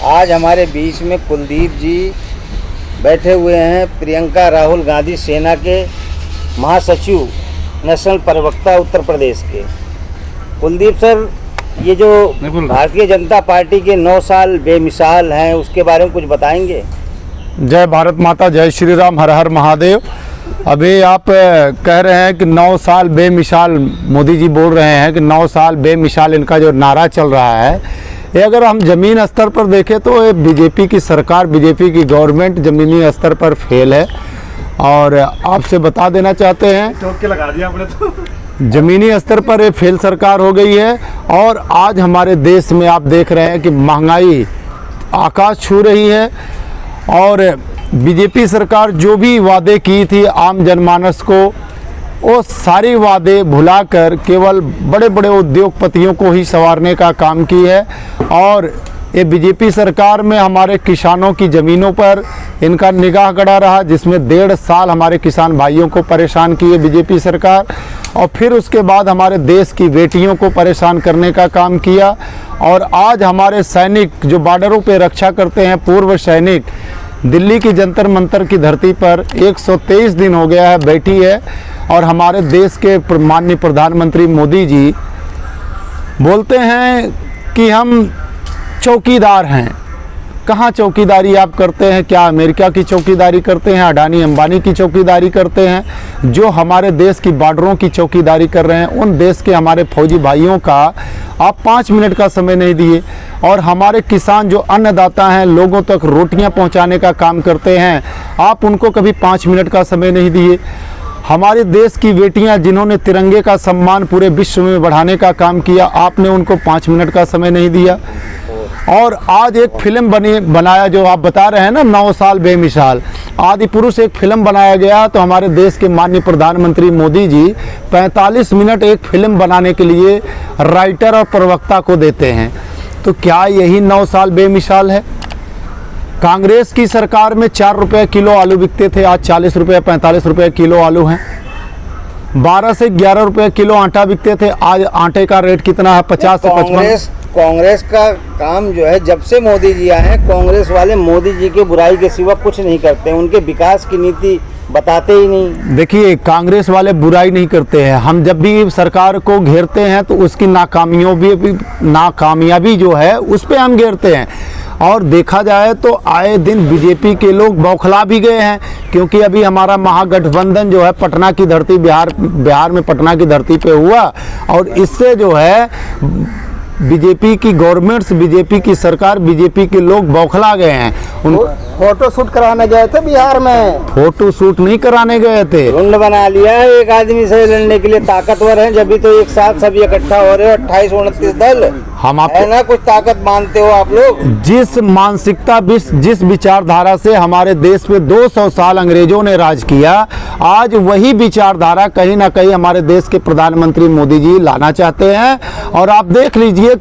आज हमारे बीच में कुलदीप जी बैठे हुए हैं, प्रियंका राहुल गांधी सेना के महासचिव, नेशनल प्रवक्ता उत्तर प्रदेश के। कुलदीप सर, ये जो भारतीय जनता पार्टी के 9 साल बेमिसाल हैं, उसके बारे में कुछ बताएंगे? जय भारत माता, जय श्री राम, हर हर महादेव। अभी आप कह रहे हैं कि 9 साल बेमिसाल, मोदी जी बोल रहे हैं कि 9 साल बेमिसाल इनका जो नारा चल रहा है, ये अगर हम ज़मीन स्तर पर देखें तो ये बीजेपी की सरकार, बीजेपी की गवर्नमेंट ज़मीनी स्तर पर फेल है। और आपसे बता देना चाहते हैं, टोक के लगा दिया आपने तो। ज़मीनी स्तर पर ये फेल सरकार हो गई है। और आज हमारे देश में आप देख रहे हैं कि महंगाई आकाश छू रही है। और बीजेपी सरकार जो भी वादे की थी आम जनमानस को, वो सारी वादे भुलाकर केवल बड़े बड़े उद्योगपतियों को ही संवारने का काम की है। और ये बीजेपी सरकार में हमारे किसानों की ज़मीनों पर इनका निगाह गड़ा रहा, जिसमें 1.5 साल हमारे किसान भाइयों को परेशान की है बीजेपी सरकार। और फिर उसके बाद हमारे देश की बेटियों को परेशान करने का काम किया। और आज हमारे सैनिक जो बॉर्डरों पे रक्षा करते हैं, पूर्व सैनिक, दिल्ली की जंतर मंतर की धरती पर 123 दिन हो गया है बैठी है। और हमारे देश के माननीय प्रधानमंत्री मोदी जी बोलते हैं कि हम चौकीदार हैं। कहाँ चौकीदारी आप करते हैं? क्या अमेरिका की चौकीदारी करते हैं, अडानी अंबानी की चौकीदारी करते हैं? जो हमारे देश की बॉर्डरों की चौकीदारी कर रहे हैं, उन देश के हमारे फौजी भाइयों का आप 5 मिनट का समय नहीं दिए। और हमारे किसान जो अन्नदाता हैं, लोगों तक रोटियां पहुंचाने का काम करते हैं, आप उनको कभी 5 मिनट का समय नहीं दिए। हमारे देश की बेटियां जिन्होंने तिरंगे का सम्मान पूरे विश्व में बढ़ाने का काम किया, आपने उनको 5 मिनट का समय नहीं दिया। और आज एक फिल्म बनाया, जो आप बता रहे हैं ना 9 साल बेमिसाल, आदि पुरुष एक फिल्म बनाया गया। तो हमारे देश के माननीय प्रधानमंत्री मोदी जी 45 मिनट एक फिल्म बनाने के लिए राइटर और प्रवक्ता को देते हैं। तो क्या यही 9 साल बेमिसाल है? कांग्रेस की सरकार में 4 रुपये किलो आलू बिकते थे, आज 40 रुपये 45 रुपये किलो आलू हैं। 12 से 11 रुपये किलो आटा बिकते थे, आज आटे का रेट कितना है? 50 से 55। कांग्रेस का काम जो है, जब से मोदी जी आए हैं, कांग्रेस वाले मोदी जी के बुराई के सिवा कुछ नहीं करते, उनके विकास की नीति बताते ही नहीं। देखिए, कांग्रेस वाले बुराई नहीं करते हैं। हम जब भी सरकार को घेरते हैं तो उसकी नाकामयाबी जो है उस पर हम घेरते हैं। और देखा जाए तो आए दिन बीजेपी के लोग बौखला भी गए हैं, क्योंकि अभी हमारा महागठबंधन जो है पटना की धरती, बिहार में पटना की धरती पे हुआ। और इससे जो है बीजेपी की गवर्नमेंट, बीजेपी की सरकार, बीजेपी के लोग बौखला गए हैं। फोटो शूट कराने गए थे बिहार में। फोटो शूट नहीं कराने गए थे, झुंड बना लिया है एक आदमी से लड़ने के लिए। ताकतवर हैं, जब भी तो एक साथ सब इकट्ठा हो रहे हो। 28-29 दल हम आप है ना, कुछ ताकत मानते हो आप लोग। जिस मानसिकता, जिस विचारधारा से हमारे देश में 200 साल अंग्रेजों ने राज किया, आज वही विचारधारा कहीं ना कहीं हमारे देश के प्रधानमंत्री मोदी जी लाना चाहते हैं। और आप देख लीजिए,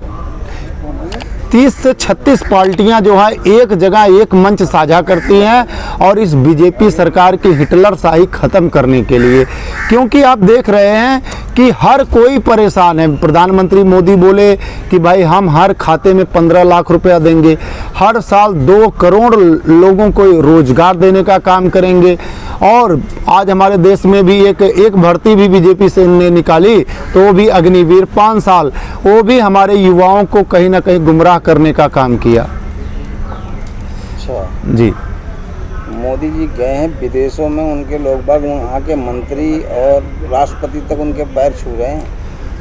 30 से 36 पार्टियां जो है एक जगह एक मंच साझा करती हैं, और इस बीजेपी सरकार की हिटलर शाही ख़त्म करने के लिए। क्योंकि आप देख रहे हैं कि हर कोई परेशान है। प्रधानमंत्री मोदी बोले कि भाई हम हर खाते में 15 लाख रुपया देंगे, हर साल 2 करोड़ लोगों को रोजगार देने का काम करेंगे। और आज हमारे देश में भी एक भर्ती भी बीजेपी से ने निकाली, तो वो भी अग्निवीर 5 साल, वो भी हमारे युवाओं को कहीं ना कहीं गुमराह करने का काम किया। अच्छा जी, मोदी जी गए हैं विदेशों में, उनके लोग बाग, वहाँ के मंत्री और राष्ट्रपति तक उनके पैर छू रहे हैं।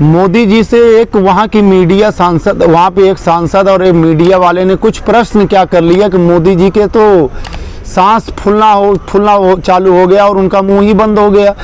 मोदी जी से एक वहाँ की मीडिया सांसद, वहाँ पे एक सांसद और एक मीडिया वाले ने कुछ प्रश्न क्या कर लिया कि मोदी जी के तो सांस फूलना चालू हो गया और उनका मुंह ही बंद हो गया।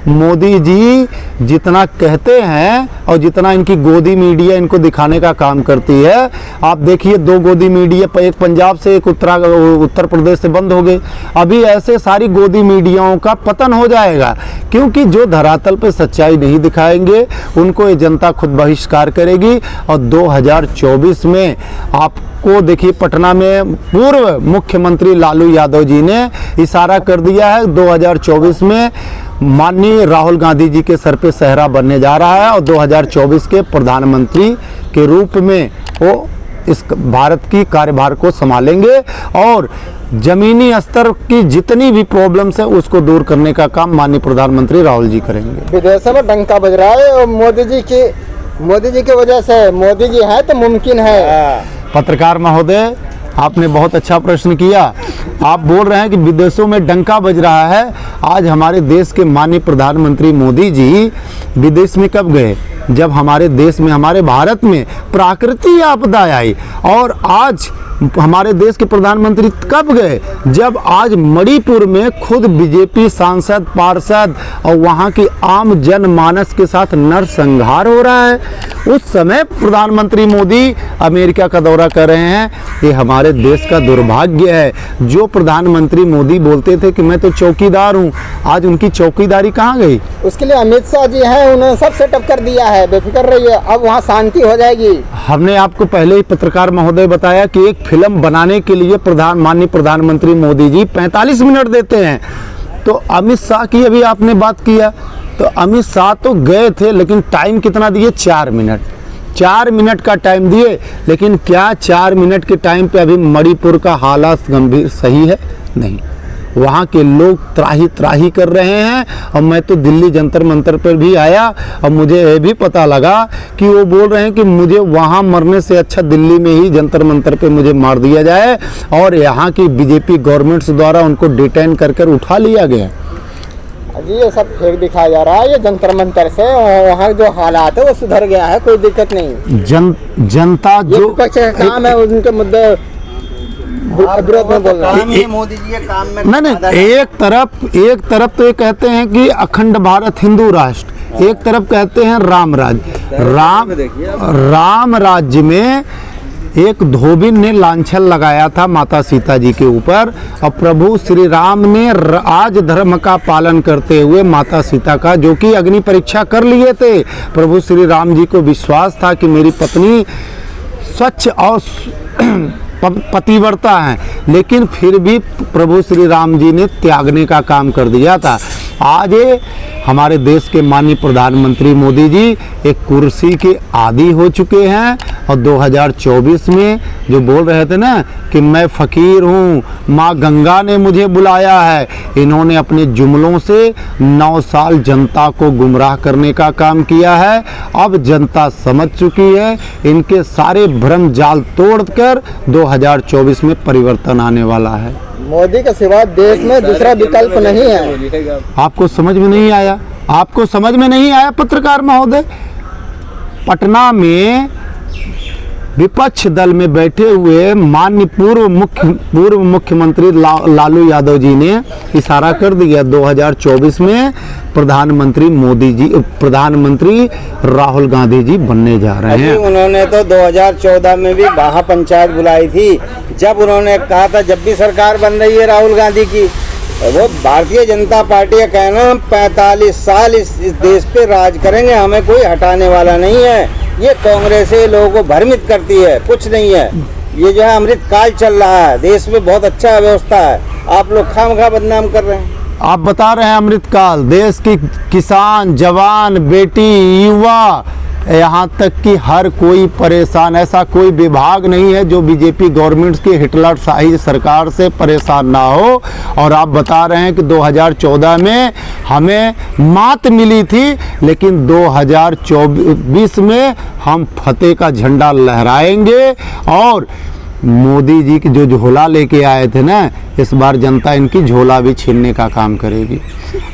मोदी जी जितना कहते हैं और जितना इनकी गोदी मीडिया इनको दिखाने का काम करती है, आप देखिए 2 गोदी मीडिया, एक पंजाब से, एक उत्तर प्रदेश से बंद हो गए। अभी ऐसे सारी गोदी मीडियाओं का पतन हो जाएगा, क्योंकि जो धरातल पे सच्चाई नहीं दिखाएंगे उनको ये जनता खुद बहिष्कार करेगी। और 2024 में आपको देखिए, पटना में पूर्व मुख्यमंत्री लालू यादव जी ने इशारा कर दिया है 2024 में माननीय राहुल गांधी जी के सर पे सहरा बनने जा रहा है, और 2024 के प्रधानमंत्री के रूप में वो इस भारत की कार्यभार को संभालेंगे और जमीनी स्तर की जितनी भी प्रॉब्लम्स है उसको दूर करने का काम माननीय प्रधानमंत्री राहुल जी करेंगे। विदेशों में डंका बज रहा है और मोदी जी की वजह से, मोदी जी है तो मुमकिन है। पत्रकार महोदय, आपने बहुत अच्छा प्रश्न किया। आप बोल रहे हैं कि विदेशों में डंका बज रहा है। आज हमारे देश के माननीय प्रधानमंत्री मोदी जी विदेश में कब गए? जब हमारे देश में, हमारे भारत में प्राकृतिक आपदा आई। और आज हमारे देश के प्रधानमंत्री कब गए? जब आज मणिपुर में खुद बीजेपी सांसद, पार्षद और वहाँ की आम जनमानस के साथ नरसंहार हो रहा है, उस समय प्रधानमंत्री मोदी अमेरिका का दौरा कर रहे हैं। ये हमारे देश का दुर्भाग्य है। जो प्रधानमंत्री मोदी बोलते थे कि मैं तो चौकीदार हूँ, आज उनकी चौकीदारी कहाँ गई? उसके लिए अमित शाह जी हैं, उन्होंने सब सेटअप कर दिया है, बेफिक्र रहिए, अब वहाँ शांति हो जाएगी। हमने आपको पहले ही पत्रकार महोदय बताया कि एक फिल्म बनाने के लिए माननीय प्रधानमंत्री मोदी जी 45 मिनट देते हैं। तो अमित शाह की अभी आपने बात किया, तो अमित शाह तो गए थे, लेकिन टाइम कितना दिए? 4 मिनट। 4 मिनट का टाइम दिए, लेकिन क्या 4 मिनट के टाइम पे अभी मणिपुर का हालात गंभीर सही है? नहीं। वहाँ के लोग त्राही त्राही कर रहे हैं। और मैं तो दिल्ली जंतर मंतर पर भी आया और मुझे ये भी पता लगा कि वो बोल रहे हैं कि मुझे वहाँ मरने से अच्छा दिल्ली में ही जंतर मंतर पे मुझे मार दिया जाए। और यहाँ की बीजेपी गवर्नमेंट्स द्वारा उनको डिटेन कर कर उठा लिया गया। जी ये सब फेक दिखाया जा रहा है, ये जंतर मंतर से वहाँ जो हालात है वो सुधर गया है, कोई दिक्कत नहीं। जनता जो विपक्ष का काम है उनके मुद्दे विरोध में बोल रहा है। मोदी जी ये काम में नहीं, एक तरफ तो ये कहते हैं कि अखंड भारत हिंदू राष्ट्र, एक तरफ कहते हैं राम राज्य। राम राज्य में एक धोबिन ने लांछन लगाया था माता सीता जी के ऊपर, और प्रभु श्री राम ने आज धर्म का पालन करते हुए माता सीता का, जो कि अग्नि परीक्षा कर लिए थे, प्रभु श्री राम जी को विश्वास था कि मेरी पत्नी स्वच्छ और पतिव्रता है, लेकिन फिर भी प्रभु श्री राम जी ने त्यागने का काम कर दिया था। आज ये हमारे देश के माननीय प्रधानमंत्री मोदी जी एक कुर्सी के आदी हो चुके हैं। और 2024 में जो बोल रहे थे ना कि मैं फ़कीर हूँ, माँ गंगा ने मुझे बुलाया है, इन्होंने अपने जुमलों से 9 साल जनता को गुमराह करने का काम किया है। अब जनता समझ चुकी है, इनके सारे भ्रम जाल तोड़कर 2024 में परिवर्तन आने वाला है। मोदी के सिवा देश में दूसरा विकल्प नहीं है। आपको समझ में नहीं आया? आपको समझ में नहीं आया पत्रकार महोदय? पटना में विपक्ष दल में बैठे हुए माननीय पूर्व मुख्यमंत्री लालू यादव जी ने इशारा कर दिया 2024 में प्रधानमंत्री राहुल गांधी जी बनने जा रहे हैं। उन्होंने तो 2014 में भी महापंचायत बुलाई थी, जब उन्होंने कहा था जब भी सरकार बन रही है राहुल गांधी की, वो भारतीय जनता पार्टी का कहना 45 साल इस देश पे राज करेंगे, हमें कोई हटाने वाला नहीं है। ये कांग्रेस लोगों को भ्रमित करती है, कुछ नहीं है। ये जो है अमृत काल चल रहा है, देश में बहुत अच्छा व्यवस्था है, आप लोग खामखा बदनाम कर रहे हैं। आप बता रहे हैं अमृत काल, देश की किसान, जवान, बेटी, युवा, यहाँ तक कि हर कोई परेशान। ऐसा कोई विभाग नहीं है जो बीजेपी गवर्नमेंट की हिटलर शाही सरकार से परेशान ना हो। और आप बता रहे हैं कि 2014 में हमें मात मिली थी, लेकिन 2024 में हम फतेह का झंडा लहराएंगे। और मोदी जी की जो झोला लेके आए थे ना, इस बार जनता इनकी झोला भी छीनने का काम करेगी।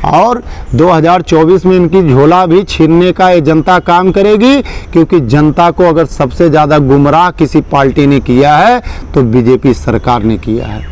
और 2024 में इनकी झोला भी छीनने का ये जनता काम करेगी, क्योंकि जनता को अगर सबसे ज़्यादा गुमराह किसी पार्टी ने किया है तो बीजेपी सरकार ने किया है।